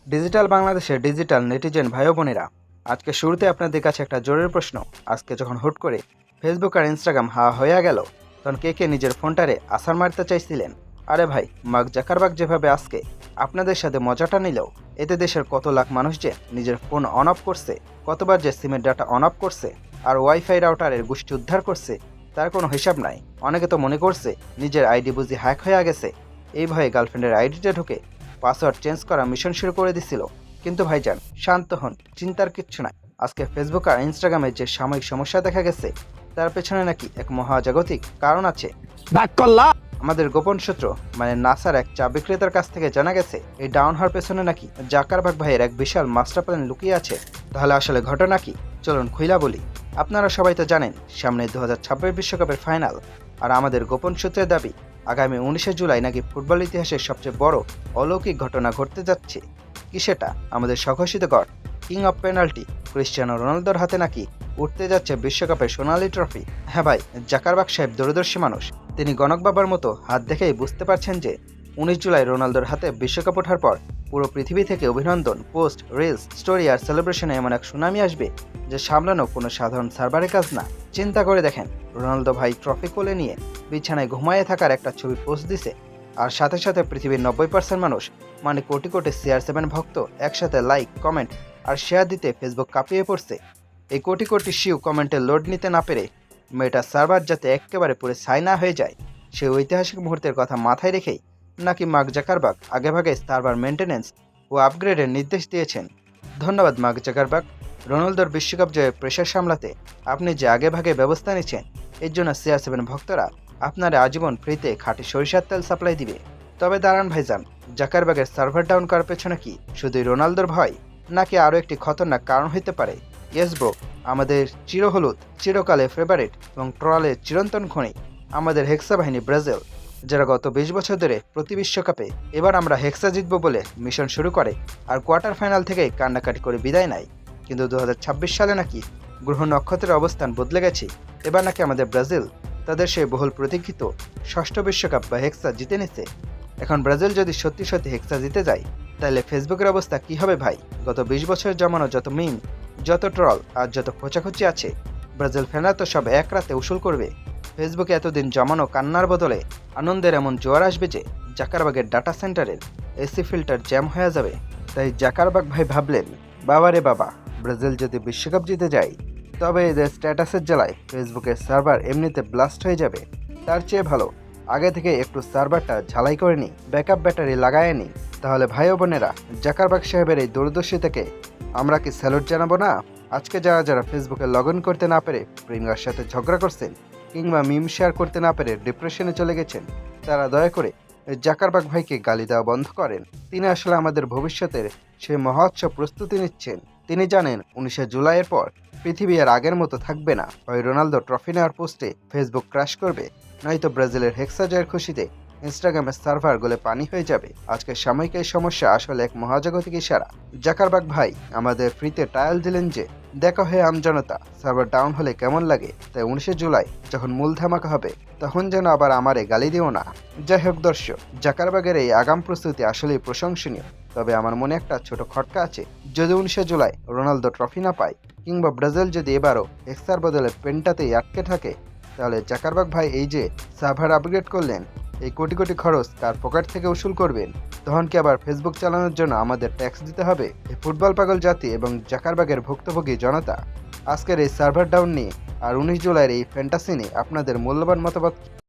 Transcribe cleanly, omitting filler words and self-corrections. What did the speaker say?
Digital বাংলাদেশের digital netizen ভাই ও বোনেরা, আজকে শুরুতে আপনাদের কাছে একটা জরুরি প্রশ্ন। আজকে যখন হুট করে ফেসবুক আর ইনস্টাগ্রাম হাওয়া হয়ে গেল, তখন কে কে নিজের ফোনটারে আসার মারতে চাইছিলেন? আরে ভাই, মার্ক জাকারবার্গ যেভাবে আজকে আপনাদের সাথে মজাটা নিল, এতে দেশের কত লাখ মানুষ যে নিজের ফোন অন অফ করছে, কতবার যে সিমের ডাটা অন অফ করছে আর ওয়াইফাই রাউটারের গোষ্ঠী উদ্ধার করছে, তার কোনো হিসাব নাই। অনেকে তো মনে করছে নিজের আইডি বুঝি হ্যাক হয়ে গেছে, এই ভয়ে গার্লফ্রেন্ডের আইডিতে ঢুকে পাসওয়ার্ড চেঞ্জ করা মিশন শুরু করে দিছিল। কিন্তু ভাইজান, শান্ত হন, চিন্তার কিচ্ছু নাই। আজকে ফেসবুক আর ইনস্টাগ্রামে যে সাময়িক সমস্যা দেখা গেছে, তার পেছনে নাকি এক মহাজাগতিক কারণ আছে। আমাদের গোপন সূত্র মানে নাসার এক চা বিক্রেতার কাছ থেকে জানা গেছে, এই ডাউন হওয়ার পেছনে নাকি জাকারবার্গ ভাইয়ের এক বিশাল মাস্টার প্ল্যান লুকিয়ে আছে। তাহলে আসলে ঘটনা কি, চলুন খুইলা বলি। আপনারা সবাই তো জানেন, সামনে 2026 বিশ্বকাপের ফাইনাল। আর আমাদের গোপন সূত্রের দাবি, আগামী 19শে জুলাই নাকি ফুটবল ইতিহাসের সবচেয়ে বড় অলৌকিক ঘটনা ঘটতে যাচ্ছে। কি সেটা? আমাদের স্বঘোষিত god, king of penalty Cristiano রোনালদোর হাতে নাকি উঠতে যাচ্ছে বিশ্বকাপের সোনালী ট্রফি। হ্যাঁ ভাই, জাকারবার্গ সাহেব দূরদর্শী মানুষ। তিনি গণক বাবার মতো হাত দেখেই বুঝতে পারছেন যে 19 জুলাই রোনালদোর হাতে বিশ্বকাপ ওঠার পর পুরো পৃথিবী থেকে অভিনন্দন, পোস্ট, রিলস, স্টোরি আর সেলিব্রেশনে এমন এক সুনামি আসবে যে সামলানো কোনো সাধারণ সার্ভারের কাজ না। চিন্তা করে দেখেন, রোনালদো ভাই ট্রফি কোলে নিয়ে বিছানায় ঘুমায়ে থাকার একটা ছবি পোস্ট দিছে, আর সাথে সাথে পৃথিবীর 90% মানুষ মানে কোটি কোটি CR7 ভক্ত একসাথে লাইক, কমেন্ট আর শেয়ার দিতে ফেসবুক কাঁপিয়ে পড়ছে। এই কোটি কোটি শিউ কমেন্টে লোড নিতে না পেরে মেটা সার্ভার যাতে একেবারে পুরো ছাই না হয়ে যায়, সেই ঐতিহাসিক মুহূর্তের কথা মাথায় রেখেই নাকি মার্ক জাকারবার্গ আগেভাগে সার্ভার মেনটেন্যান্স ও আপগ্রেডের নির্দেশ দিয়েছেন। ধন্যবাদ মার্ক জাকারবার্গ। রোনালদোর বিশ্বকাপ জয়ের প্রেশার সামলাতে আপনি যে আগেভাগে ব্যবস্থা নিচ্ছেন, এর জন্য CR7 ভক্তরা আপনারা আজীবন ফ্রিতে খাঁটি সরিষার তেল সাপ্লাই দিবে। তবে দাঁড়ান ভাইজান, জাকারবার্গের সার্ভার ডাউন করার পেছনে কি শুধুই রোনালদোর ভয়, নাকি আরও একটি খতরনাক কারণ হতে পারে? ইয়েস ব্রো, আমাদের চিরহলুদ, চিরকালে ফেভারিট এবং ট্রলের চিরন্তন খনি আমাদের হেক্সা বাহিনী ব্রাজিল, যারা গত 20 বছর ধরে প্রতি বিশ্বকাপে এবার আমরা হেক্সা জিতব বলে মিশন শুরু করে আর কোয়ার্টার ফাইনাল থেকেই কান্নাকাটি করে বিদায় নেয়। কিন্তু 2026 সালে নাকি গ্রহ নক্ষত্রের অবস্থান বদলে গেছে। এবার নাকি আমাদের ব্রাজিল তাদের সেই বহুল প্রতীক্ষিত ষষ্ঠ বিশ্বকাপ বা হেক্সা জিতে নিছে। এখন ব্রাজিল যদি সত্যি সত্যি হেক্সা জিতে যায়, তাহলে ফেসবুকের অবস্থা কি হবে ভাই? গত 20 বছর জমানো যত মিম, যত ট্রল আর যত খোঁচাখুচি আছে, ব্রাজিল ফ্যানরা তো সব এক রাতে উসুল করবে। ফেসবুকে এতদিন জমানো কান্নার বদলে আনন্দের এমন জোয়ার আসবে যে জাকারবার্গের ডাটা সেন্টারের এসি ফিল্টার জ্যাম হয়ে যাবে। তাই জাকারবার্গ ভাই ভাবলেন, বাবা রে বাবা, ব্রাজিল যদি বিশ্বকাপ জিতে যায়, তবে এদের স্ট্যাটাসের জ্বালায় ফেসবুকের সার্ভার এমনিতে ব্লাস্ট হয়ে যাবে। তার চেয়ে ভালো আগে থেকে একটু সার্ভারটা ঝালাই করে নিই, ব্যাকআপ ব্যাটারি লাগায় নিই। তাহলে ভাই ও বোনেরা, জাকারবার্গ সাহেবের এই দূরদর্শী থেকে আমরা কি স্যালুট জানাবো না? আজকে যারা যারা ফেসবুকে লগ ইন করতে না পেরে প্রিঙ্গার সাথে ঝগড়া করছেন, কিংবা মিম শেয়ার করতে না পেরে ডিপ্রেশনে চলে গেছেন, তারা দয়া করে জাকারবার্গ ভাইকে গালি দেওয়া বন্ধ করেন। তিনি আসলে আমাদের ভবিষ্যতের সেই মহোৎসব প্রস্তুতি নিচ্ছেন। তিনি জানেন 19শে জুলাইয়ের পর পৃথিবী আর আগের মতো থাকবে না। হয় রোনালদো ট্রফি নেওয়ার পোস্টে ফেসবুক ক্র্যাশ করবে, নয়তো ব্রাজিলের হেক্সা জয়ের খুশিতে ইনস্টাগ্রামের সার্ভার গলে পানি হয়ে যাবে। আজকের সাময়িক এই সমস্যা আসলে এক মহাজাগতিক ইশারা। জাকারবার্গ ভাই আমাদের ফ্রিতে ট্রায়াল দিলেন যে দেখা হয়ে আমজনতা সার্ভার ডাউন হলে কেমন লাগে, তাই 19শে জুলাই যখন মূল ধামাকা হবে, তখন যেন আবার আমারে গালি দিও না। যাই হোক দর্শক, জাকারবার্গের এই আগাম প্রস্তুতি আসলেই প্রশংসনীয়। তবে আমার মনে একটা ছোট খটকা আছে, যদি 19শে জুলাই রোনালদো ট্রফি না পায়, কিংবা ব্রাজিল যদি এবারও হেক্সার বদলে পেন্টাতেই আটকে থাকে, তাহলে জাকারবার্গ ভাই এই যে সার্ভার আপগ্রেড করলেন, এই কোটি কোটি খরচ কার পকেট থেকে উসুল করবেন? তখন কি আবার ফেসবুক চালানোর জন্য আমাদের ট্যাক্স দিতে হবে? এই ফুটবল পাগল জাতি এবং জাকারবার্গের ভুক্তভোগী জনতা, আজকের এই সার্ভার ডাউন নিয়ে আর 19 জুলাইয়ের এই ফ্যান্টাসি নিয়ে আপনাদের মূল্যবান মতামত